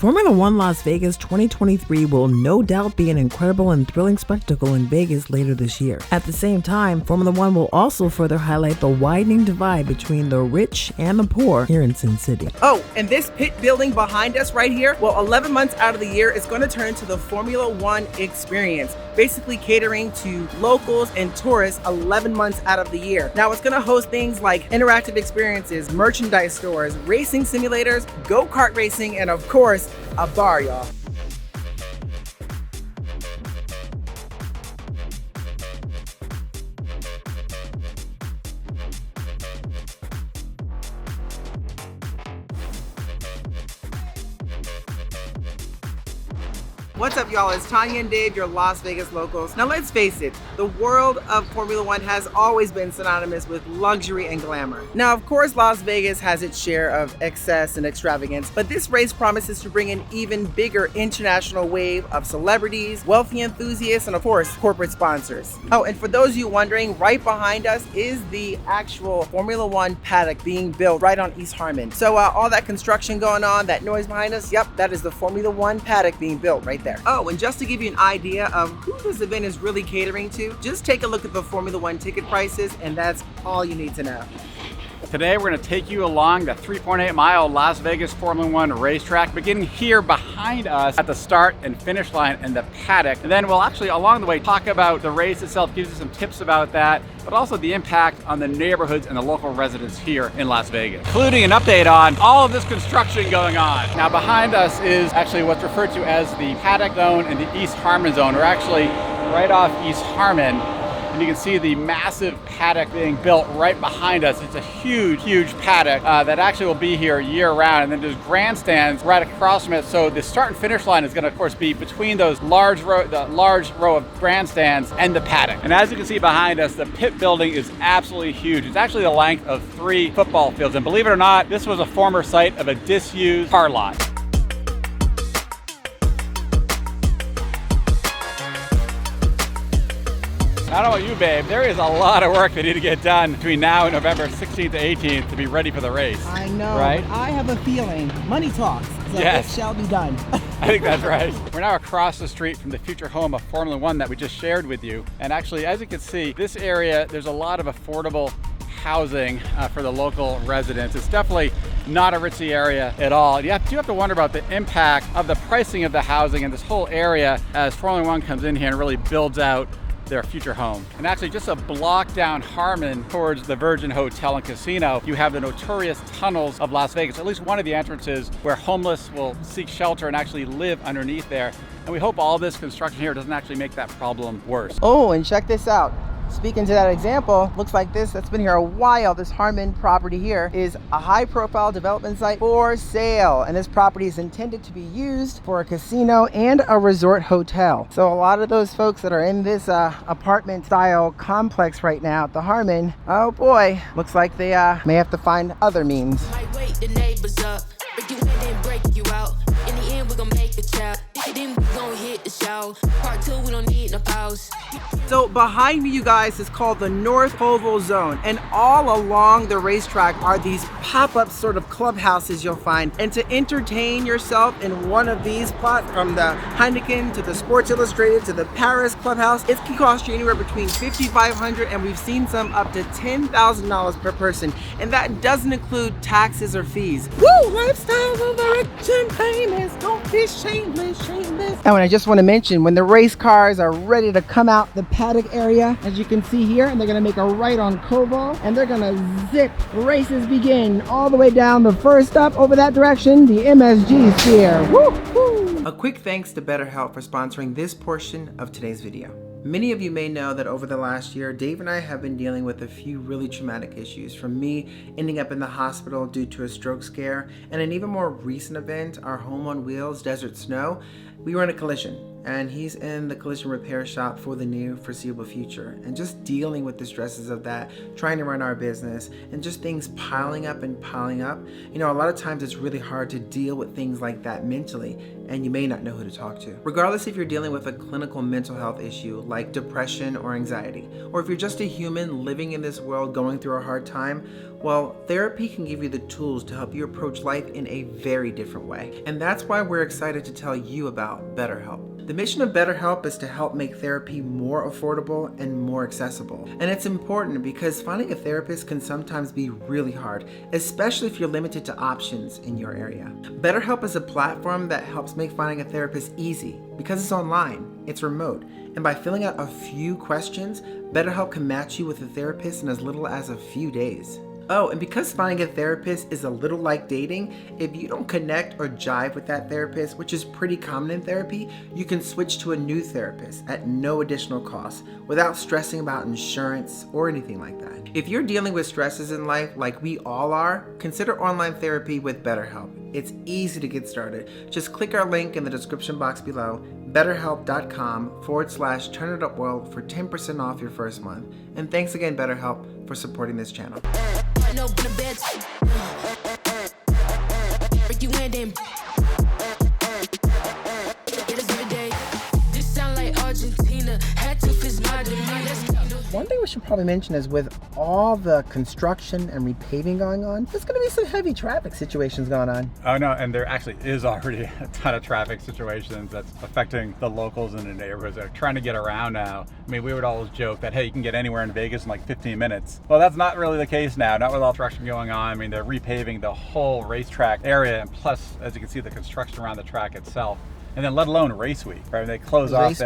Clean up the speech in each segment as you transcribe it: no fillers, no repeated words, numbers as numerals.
Formula One Las Vegas 2023 will no doubt be an incredible and thrilling spectacle in Vegas later this year. At the same time, Formula One will also further highlight the widening divide between the rich and the poor here in Sin City. Oh, and this pit building behind us right here, well, 11 months out of the year is going to turn into the Formula One experience, basically catering to locals and tourists 11 months out of the year. Now, it's going to host things like interactive experiences, merchandise stores, racing simulators, go-kart racing, and of course, a bar, y'all. What's up, y'all? It's Tanya and Dave, your Las Vegas locals. Now, let's face it, the world of Formula One has always been synonymous with luxury and glamour. Now, of course, Las Vegas has its share of excess and extravagance, but this race promises to bring an even bigger international wave of celebrities, wealthy enthusiasts, and of course, corporate sponsors. Oh, and for those of you wondering, right behind us is the actual Formula One paddock being built right on East Harmon. So all that construction going on, that noise behind us, yep, that is the Formula One paddock being built right there. Oh, and just to give you an idea of who this event is really catering to, just take a look at the Formula One ticket prices, and that's all you need to know. Today we're going to take you along the 3.8-mile Las Vegas Formula One racetrack, beginning here behind us at the start and finish line and the paddock. And then we'll actually, along the way, talk about the race itself, give you some tips about that, but also the impact on the neighborhoods and the local residents here in Las Vegas, including an update on all of this construction going on. Now, behind us is actually what's referred to as the paddock zone and the East Harmon zone. We're actually right off East Harmon. And you can see the massive paddock being built right behind us. It's a huge, huge paddock that actually will be here year round. And then there's grandstands right across from it. So the start and finish line is going to, of course, be between those large row of grandstands and the paddock. And as you can see behind us, the pit building is absolutely huge. It's actually the length of 3 football fields. And believe it or not, this was a former site of a disused car lot. I don't know about you, babe, there is a lot of work that need to get done between now and November 16th to 18th to be ready for the race. I know, right? I have a feeling money talks, so yes. It shall be done. I think that's right. We're now across the street from the future home of Formula One that we just shared with you. And actually, as you can see, this area, there's a lot of affordable housing for the local residents. It's definitely not a ritzy area at all. You do have to wonder about the impact of the pricing of the housing in this whole area as Formula One comes in here and really builds out their future home. And actually just a block down Harmon towards the Virgin Hotel and Casino, you have the notorious tunnels of Las Vegas, at least one of the entrances where homeless will seek shelter and actually live underneath there. And we hope all this construction here doesn't actually make that problem worse. Oh, and check this out. Speaking to that example, looks like that's been here a while. This Harmon property here is a high-profile development site for sale, and this property is intended to be used for a casino and a resort hotel. So a lot of those folks that are in this apartment-style complex right now at the Harmon, oh boy, looks like they may have to find other means. Might wake the neighbors up, break you in and break you out. In the end, we're gonna make a child. Then we gonna hit the show. Part 2, we don't need no pause. So behind me, you guys, is called the North Oval Zone, and all along the racetrack are these pop-up sort of clubhouses you'll find. And to entertain yourself in one of these spots, from the Heineken to the Sports Illustrated to the Paris Clubhouse, it can cost you anywhere between $5,500 and we've seen some up to $10,000 per person, and that doesn't include taxes or fees. Woo! Lifestyles of the rich and famous, don't be shameless, shameless. Oh, and I just want to mention, when the race cars are ready to come out the paddock area, as you can see here, and they're gonna make a right on Koval, and they're gonna zip. Races begin all the way down. The first up over that direction, the MSG Sphere. Woo, woo. A quick thanks to BetterHelp for sponsoring this portion of today's video. Many of you may know that over the last year, Dave and I have been dealing with a few really traumatic issues, from me ending up in the hospital due to a stroke scare, and an even more recent event, our home on wheels, Desert Snow. We were in a collision, and he's in the collision repair shop for the near foreseeable future. And just dealing with the stresses of that, trying to run our business, and just things piling up and piling up. You know, a lot of times it's really hard to deal with things like that mentally, and you may not know who to talk to. Regardless if you're dealing with a clinical mental health issue, like depression or anxiety, or if you're just a human living in this world going through a hard time, well, therapy can give you the tools to help you approach life in a very different way. And that's why we're excited to tell you about BetterHelp. The mission of BetterHelp is to help make therapy more affordable and more accessible. And it's important because finding a therapist can sometimes be really hard, especially if you're limited to options in your area. BetterHelp is a platform that helps make finding a therapist easy because it's online, it's remote, and by filling out a few questions, BetterHelp can match you with a therapist in as little as a few days. Oh, and because finding a therapist is a little like dating, if you don't connect or jive with that therapist, which is pretty common in therapy, you can switch to a new therapist at no additional cost without stressing about insurance or anything like that. If you're dealing with stresses in life like we all are, consider online therapy with BetterHelp. It's easy to get started. Just click our link in the description box below, betterhelp.com/turnitupworld for 10% off your first month. And thanks again, BetterHelp, for supporting this channel. No, in the bed. Break you in, then. It is every day. This sound like Argentina. Had to fist my demeanor. One thing we should probably mention is with all the construction and repaving going on, there's going to be some heavy traffic situations going on. Oh no, and there actually is already a ton of traffic situations that's affecting the locals in the neighborhoods that are trying to get around now. I mean, we would always joke that, hey, you can get anywhere in Vegas in like 15 minutes. Well, that's not really the case now, not with all the construction going on. I mean, they're repaving the whole racetrack area, and plus, as you can see, the construction around the track itself. And then let alone race week, right? When they close off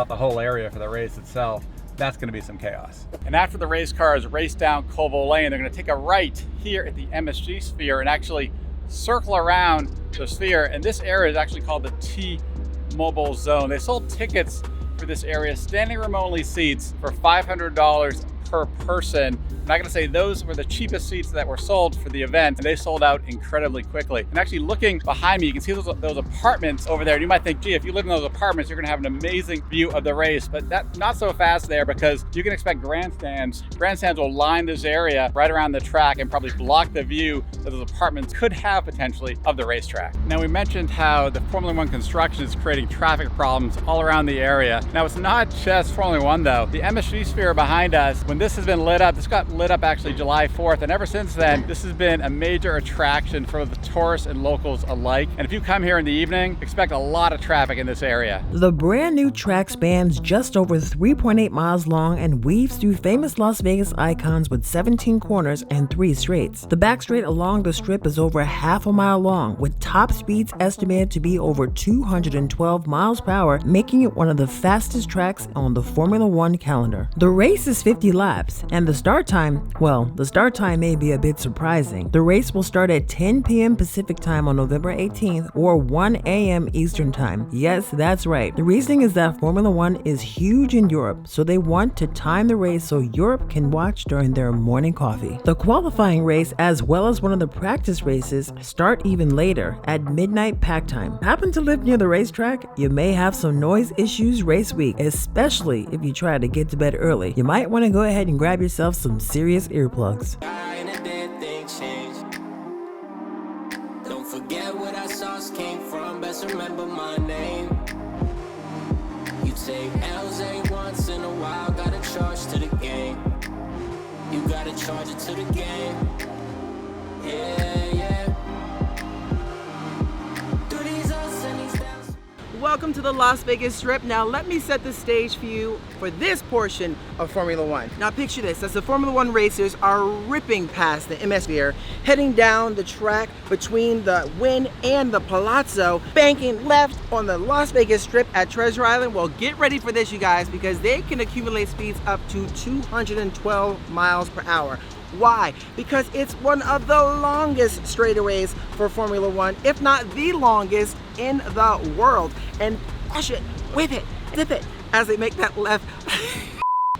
the whole area for the race itself, that's going to be some chaos. And after the race cars race down Colville Lane, they're going to take a right here at the MSG Sphere and actually circle around the sphere. And this area is actually called the T-Mobile Zone. They sold tickets for this area, standing room only seats, for $500 per person. I'm not going to say those were the cheapest seats that were sold for the event, and they sold out incredibly quickly. And actually looking behind me, you can see those apartments over there. And you might think, gee, if you live in those apartments, you're going to have an amazing view of the race, but that's not so fast there because you can expect grandstands. Grandstands will line this area right around the track and probably block the view that those apartments could have potentially of the racetrack. Now, we mentioned how the Formula One construction is creating traffic problems all around the area. Now, it's not just Formula One though. The MSG Sphere behind us, when this has been lit up, this got lit up actually July 4th, and ever since then, this has been a major attraction for the tourists and locals alike. And if you come here in the evening, expect a lot of traffic in this area. The brand new track spans just over 3.8 miles long and weaves through famous Las Vegas icons with 17 corners and 3 straights. The back straight along the strip is over half a mile long, with top speeds estimated to be over 212 miles per hour, making it one of the fastest tracks on the Formula One calendar. The race is 50 laps, and the start time, well, the start time may be a bit surprising. The race will start at 10 p.m. Pacific time on November 18th or 1 a.m. Eastern time. Yes, that's right. The reasoning is that Formula One is huge in Europe, so they want to time the race so Europe can watch during their morning coffee. The qualifying race, as well as one of the practice races, start even later at midnight pack time. Happen to live near the racetrack? You may have some noise issues race week, especially if you try to get to bed early. You might want to go ahead and grab yourself some serious earplugs. Don't forget where that sauce came from, best remember my name. You take L's once in a while, gotta charge to the game. You gotta charge it to the game. Yeah, yeah. Through these ups and these downs. Welcome to the Las Vegas Strip. Now let me set the stage for you for this portion of Formula One. Now picture this, as the Formula One racers are ripping past the MS Sphere, heading down the track between the Wynn and the Palazzo, banking left on the Las Vegas Strip at Treasure Island. Well, get ready for this, you guys, because they can accumulate speeds up to 212 miles per hour. Why? Because it's one of the longest straightaways for Formula One, if not the longest in the world. And push it, whip it, dip it, as they make that left.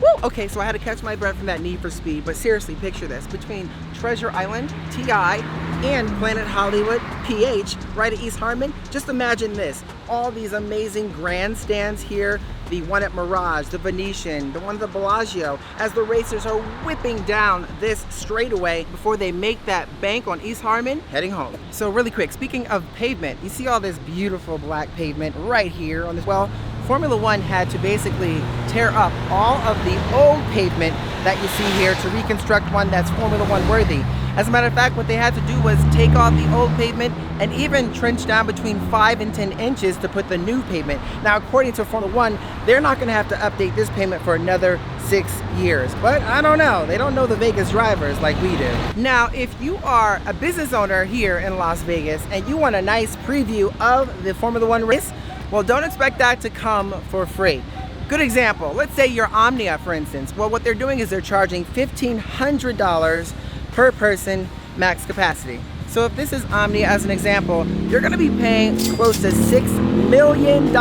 Woo! Okay, so I had to catch my breath from that need for speed, but seriously, picture this. Between Treasure Island, TI, and Planet Hollywood, PH, right at East Harmon, just imagine this. All these amazing grandstands here, the one at Mirage, the Venetian, the one at the Bellagio, as the racers are whipping down this straightaway before they make that bank on East Harmon, heading home. So really quick, speaking of pavement, you see all this beautiful black pavement right here on this, well, Formula One had to basically tear up all of the old pavement that you see here to reconstruct one that's Formula One worthy. As a matter of fact, what they had to do was take off the old pavement and even trench down between 5 and 10 inches to put the new pavement. Now, according to Formula One, they're not going to have to update this pavement for another 6 years. But I don't know. They don't know the Vegas drivers like we do. Now, if you are a business owner here in Las Vegas and you want a nice preview of the Formula One race, well, don't expect that to come for free. Good example, let's say you're Omnia, for instance. Well, what they're doing is they're charging $1,500 per person max capacity. So if this is Omnia as an example, you're gonna be paying close to $6 million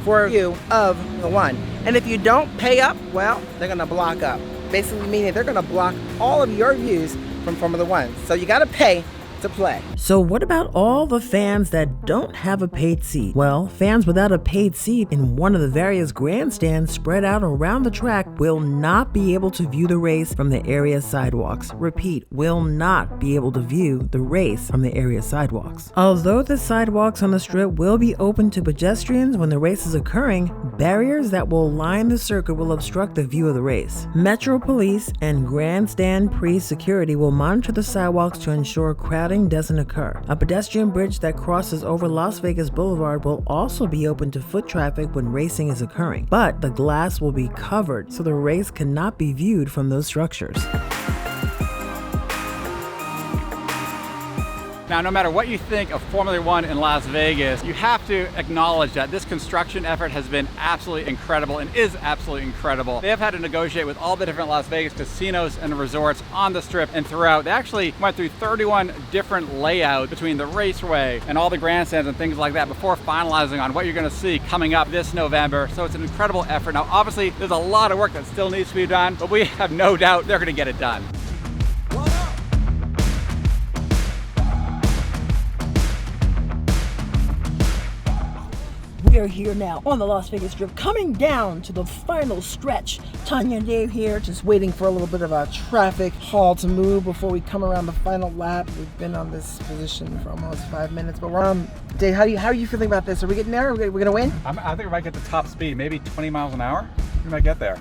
for a view of the one. And if you don't pay up, well, they're gonna block up. Basically meaning they're gonna block all of your views from Formula One. So you gotta pay to play. So what about all the fans that don't have a paid seat? Well, fans without a paid seat in one of the various grandstands spread out around the track will not be able to view the race from the area sidewalks. Repeat, will not be able to view the race from the area sidewalks. Although the sidewalks on the strip will be open to pedestrians when the race is occurring, barriers that will line the circuit will obstruct the view of the race. Metro Police and grandstand pre-security will monitor the sidewalks to ensure crowding doesn't occur. A pedestrian bridge that crosses over Las Vegas Boulevard will also be open to foot traffic when racing is occurring, but the glass will be covered so the race cannot be viewed from those structures. Now, no matter what you think of Formula One in Las Vegas, you have to acknowledge that this construction effort has been absolutely incredible and is absolutely incredible. They have had to negotiate with all the different Las Vegas casinos and resorts on the strip and throughout. They actually went through 31 different layouts between the raceway and all the grandstands and things like that before finalizing on what you're going to see coming up this November. So it's an incredible effort. Now, obviously, there's a lot of work that still needs to be done, but we have no doubt they're going to get it done. We are here now on the Las Vegas Strip, coming down to the final stretch. Tanya and Dave here, just waiting for a little bit of a traffic halt to move before we come around the final lap. We've been on this position for almost 5 minutes, but we're on. Dave, how are you feeling about this? Are we getting there? Are we gonna win? I think we might get the top speed, maybe 20 miles an hour. We might get there.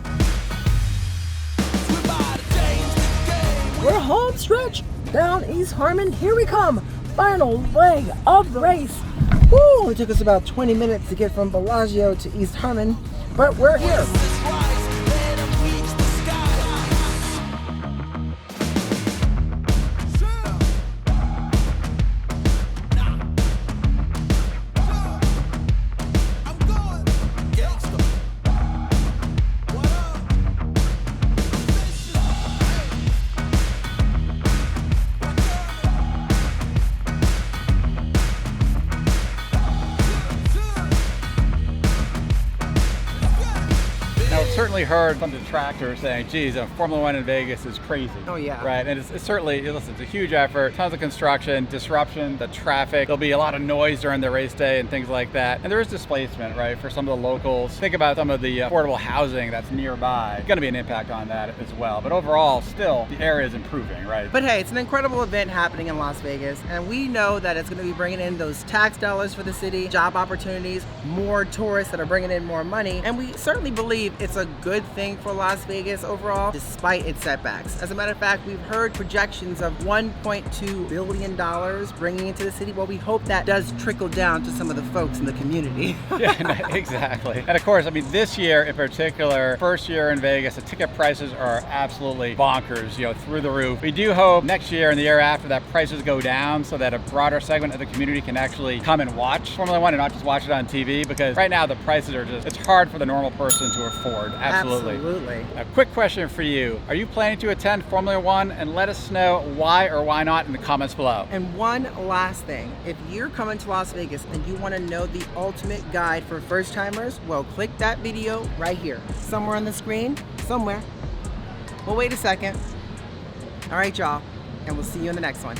We're home stretch down East Harmon. Here we come. Final leg of the race. Woo! It took us about 20 minutes to get from Bellagio to East Harmon, but we're here. Certainly heard some detractors saying, geez, Formula One in Vegas is crazy. Oh yeah. Right, and it's certainly, listen, it's a huge effort, tons of construction, disruption, the traffic, there'll be a lot of noise during the race day and things like that. And there is displacement, right, for some of the locals. Think about some of the affordable housing that's nearby. It's gonna be an impact on that as well. But overall, still, the area is improving, right? But hey, it's an incredible event happening in Las Vegas, and we know that it's gonna be bringing in those tax dollars for the city, job opportunities, more tourists that are bringing in more money, and we certainly believe it's a good thing for Las Vegas overall, despite its setbacks. As a matter of fact, we've heard projections of $1.2 billion bringing into the city. Well, we hope that does trickle down to some of the folks in the community. Yeah, exactly. And of course, I mean, this year in particular, first year in Vegas, the ticket prices are absolutely bonkers, you know, through the roof. We do hope next year and the year after that prices go down so that a broader segment of the community can actually come and watch Formula One and not just watch it on TV, because right now the prices are just, it's hard for the normal person to afford. Absolutely. A quick question for you. Are you planning to attend Formula One? And let us know why or why not in the comments below. And one last thing, if you're coming to Las Vegas and you want to know the ultimate guide for first timers, well, click that video right here. Somewhere on the screen, somewhere. Well, wait a second. All right, y'all, and we'll see you in the next one.